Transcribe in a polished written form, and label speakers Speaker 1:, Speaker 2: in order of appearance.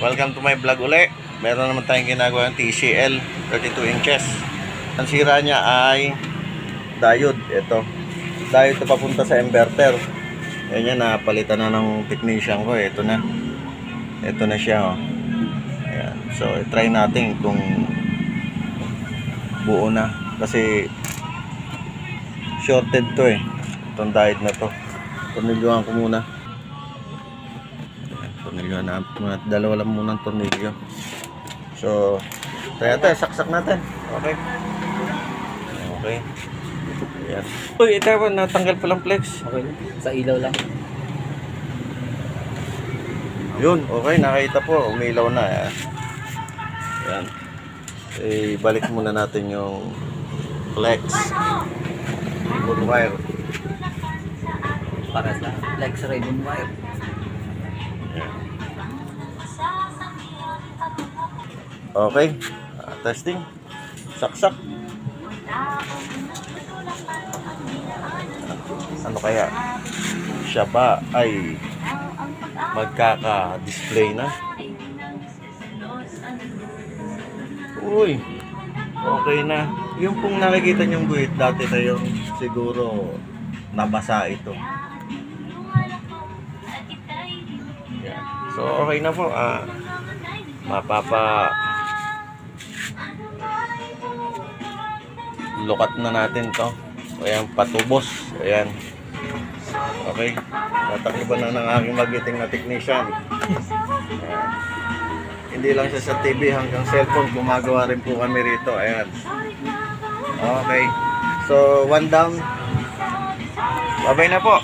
Speaker 1: Welcome to my vlog uli. Meron naman tayong ginagawa ng TCL 32 inches. Ang sira niya ay diode. Ito diode ito papunta sa inverter. Ayan yan, napalitan na ng technician ko. Ito na siya, oh. Ayan. So try natin kung buo na, kasi shorted to eh, itong diode na to. Tornilyohan ko muna. Tornilyohan na muna, dalawa lang muna ang tornilyo. So try natin, saksak natin. Okay. Ayan. Uy, ito pa, natanggal palang flex.
Speaker 2: Okay, sa ilaw lang.
Speaker 1: Yun, okay, nakita po, umilaw na. Ayan. Balik muna natin yung flex. Good wire.
Speaker 2: Para sa flex ribbon wire.
Speaker 1: Ayan. Okay, testing. Saksak. Ano kaya? Siya ba ay magkaka-display na? Uy, okay na. Yung pong nakikita nyong guhit dati na yung siguro nabasa ito. Yan. So okay na po. Lukat na natin to. Ayan, patubos. Ayan. Okay. Natakiban na ng aking magiting na technician. Ayan. Hindi lang siya sa TV, hanggang cellphone gumagawa rin po kami rito. Ayan. Okay. So, one down. Babay na po.